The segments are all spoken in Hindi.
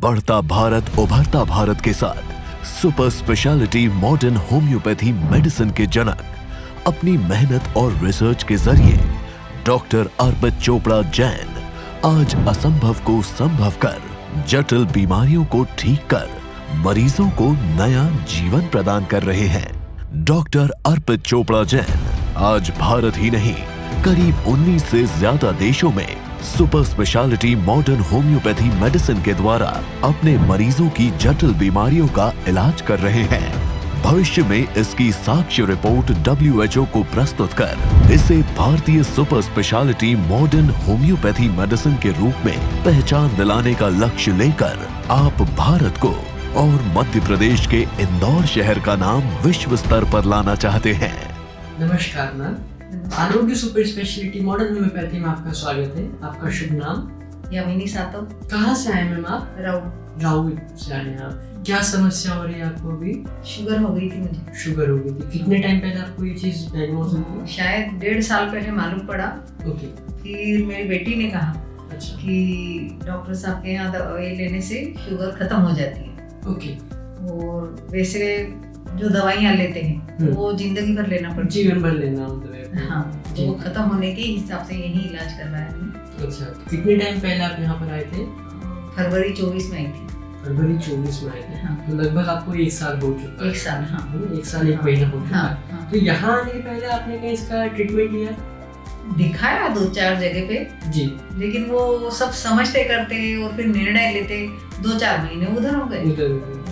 बढ़ता भारत उभरता भारत के साथ super speciality modern homeopathy medicine के जनक अपनी मेहनत और रिसर्च के जरिए डॉक्टर अर्पित चोपड़ा जैन आज असंभव को संभव कर जटिल बीमारियों को ठीक कर मरीजों को नया जीवन प्रदान कर रहे हैं। डॉक्टर अर्पित चोपड़ा जैन आज भारत ही नहीं करीब 19 से ज्यादा देशों में super speciality modern homeopathy medicine के द्वारा अपने मरीजों की जटिल बीमारियों का इलाज कर रहे हैं। भविष्य में इसकी साक्ष्य रिपोर्ट WHO को प्रस्तुत कर इसे भारतीय super speciality modern homeopathy medicine के रूप में पहचान दिलाने का लक्ष्य लेकर आप भारत को और मध्य प्रदेश के इंदौर शहर का नाम विश्व स्तर पर लाना चाहते हैं। नमस्कार मैम, आरोग्य सुपर स्पेशलिटी मॉडर्न होम्योपैथी में आपका स्वागत है। आपका शुभ नाम? यामिनी सातव। कहाँ से आए मैम आप? राऊ से आए हैं आप। क्या समस्या हो रही है आपको अभी? शुगर हो गई थी मुझे। शुगर हो गई थी। कितने टाइम पहले आपको ये चीज डायग्नोज हुई? शायद 1.5 साल पहले मालूम पड़ा। ओके। फिर मेरी बेटी ने कहा अच्छा कि डॉक्टर साहब के यहाँ दवाई लेने से शुगर खत्म हो जाती है। ओके। और वैसे जो दवाइयाँ लेते हैं वो जिंदगी भर लेना पड़ता है। जीवन भर लेना होता है। हाँ, तो वो खत्म होने के हिसाब से यही इलाज करवाया हमने। अच्छा, कितने टाइम पहले आप यहाँ पर आए थे? फरवरी 24 में आई थी। फरवरी 24 में आए थे। हाँ। तो लगभग आपको 1 साल हो चुका है। 1 साल, हाँ। 1 साल 1 महीना हो चुका हाँ, है। हाँ। तो यहाँ आने के पहले आपने कहीं इसका ट्रीटमेंट लिया? दिखाया 2-4 जगह पे जी। लेकिन वो सब समझते करते और फिर निर्णय लेते 2-4 महीने उधर हो गए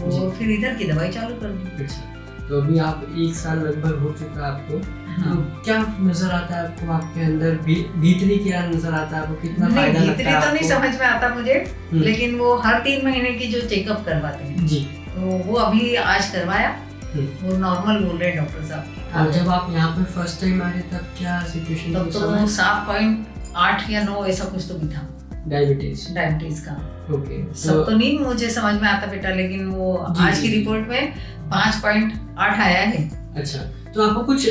और फिर इधर की दवाई चालू कर दी। अच्छा, तो अभी आप 1 साल लगभग हो चुका है आपको। हाँ। तो क्या नजर आता है आपको? आपके अंदर भीतरी क्या नजर आता है आपको? कितना फायदा लगता है? भीतरी तो नहीं समझ में आता मुझे, हम्म। लेकिन वो हर 3 महीने की जो चेकअप करवाते हैं जी, तो वो अभी आज करवाया। वो नॉर्मल बोल रहे डॉक्टर साहब। और जब आप यहाँ पे फर्स्ट टाइम आए तब क्या सिचुएशन तब तो 7.8 या 9 ऐसा कुछ तो भी था डायबिटीज का। ओके। सब तो नहीं मुझे समझ में आता बेटा, लेकिन वो आज की रिपोर्ट में 5.8 आया है। अच्छा, तो आपको कुछ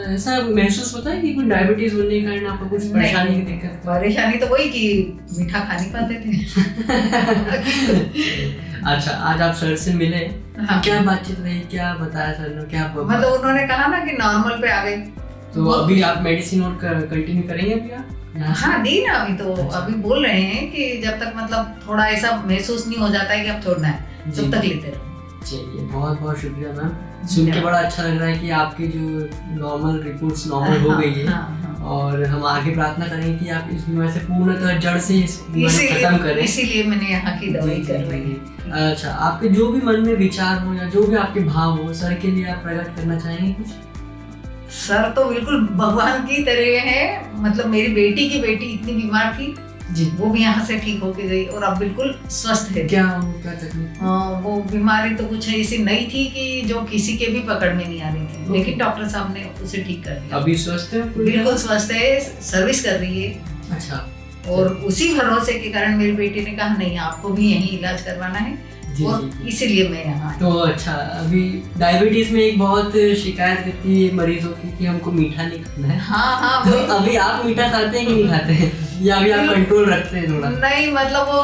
ऐसा महसूस होता है कि कुछ डायबिटीज होने के कारण आपको कुछ परेशानी की दिक्कत? परेशानी तो वही कि मीठा खा नहीं पाते थे। अच्छा, आज आप सर से मिले। हाँ। क्या बातचीत रही? क्या बताया सर ने? क्या मतलब उन्होंने कहा ना कि नॉर्मल पे आ गए। तो अभी आप मेडिसिन और कंटिन्यू करेंगे अभी आप? हाँ, दी ना अभी तो। अच्छा। अभी बोल रहे हैं कि जब तक मतलब थोड़ा ऐसा महसूस नहीं हो जाता है कि अब छोड़ना है तब तक लेते रहो। चलिए, बहुत बहुत शुक्रिया मैम। सुन के बड़ा अच्छा लग रहा है कि आपकी जो नॉर्मल रिपोर्ट्स नॉर्मल हो गई है। और हम आगे प्रार्थना करेंगे कि आप इस बीमारी से पूर्णतः जड़ से इस बीमारी को खत्म करें। इसीलिए मैंने यहाँ की दवाई करवाई। अच्छा, आपके जो भी मन में विचार हो या जो भी आपके भाव हो, सर के लिए आप प्रकट करना चाहेंगे कुछ? सर तो बिल्कुल भगवान की तरह है। मतलब मेरी बेटी की बेटी इतनी बीमार थी जी, वो भी यहाँ से ठीक होके गई और अब बिल्कुल स्वस्थ है। क्या तकलीफ? वो बीमारी तो कुछ ऐसी नहीं थी कि जो किसी के भी पकड़ में नहीं आ रही थी, लेकिन डॉक्टर साहब ने उसे ठीक कर दिया। अभी स्वस्थ है? बिल्कुल स्वस्थ है, सर्विस कर रही है। अच्छा। और उसी भरोसे के कारण मेरी बेटी ने कहा नहीं, आपको भी यही इलाज करवाना है। और इसीलिए मैं यहाँ। तो अच्छा, अभी डायबिटीज में एक बहुत शिकायत रहती है मरीजों की कि हमको मीठा नहीं खाना है। हाँ, तो अभी आप मीठा खाते हैं कि नहीं खाते हैं, या अभी आप कंट्रोल रखते हैं थोड़ा? नहीं, मतलब वो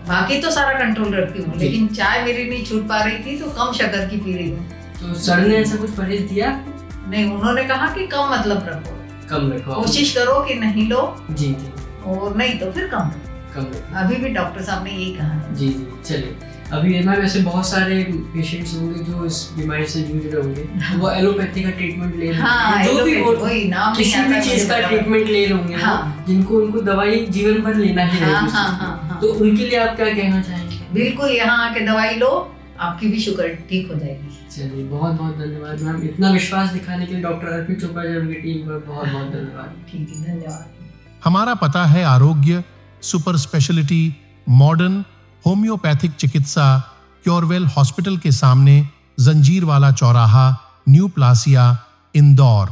बाकी तो सारा कंट्रोल रखती हूँ, लेकिन चाय मेरी नहीं छूट पा रही थी तो कम शक्कर की पी रही हूँ। तो सर ने ऐसा कुछ परहेज दिया? नहीं, उन्होंने कहा कि कम मतलब रखो, कम रखो, कोशिश करो कि नहीं लो। जी, और नहीं तो फिर कम रखो। अभी भी डॉक्टर साहब ने यही कहा है। जी। चलिए, अभी मैम ऐसे बहुत सारे पेशेंट्स होंगे जो इस बीमारी से जूझ रहे होंगे, वो एलोपैथी का ट्रीटमेंट ले रहे हैं, जो भी किसी भी चीज का ट्रीटमेंट ले रहे होंगे, जिनको उनको दवाई जीवन भर लेना है। तो उनके लिए आप क्या कहना चाहेंगे? बिल्कुल, यहाँ आके दवाई लो, आपकी भी शुगर ठीक हो जाएगी। चलिए, बहुत बहुत धन्यवाद मैम। इतना विश्वास दिखाने के लिए डॉक्टर अर्पित चोपड़ा जैन की टीम को बहुत बहुत धन्यवाद। ठीक है, धन्यवाद। हमारा पता है आरोग्य सुपर स्पेशलिटी मॉडर्न होम्योपैथिक चिकित्सा क्योरवेल हॉस्पिटल के सामने, जंजीरवाला चौराहा, न्यू प्लासिया, इंदौर।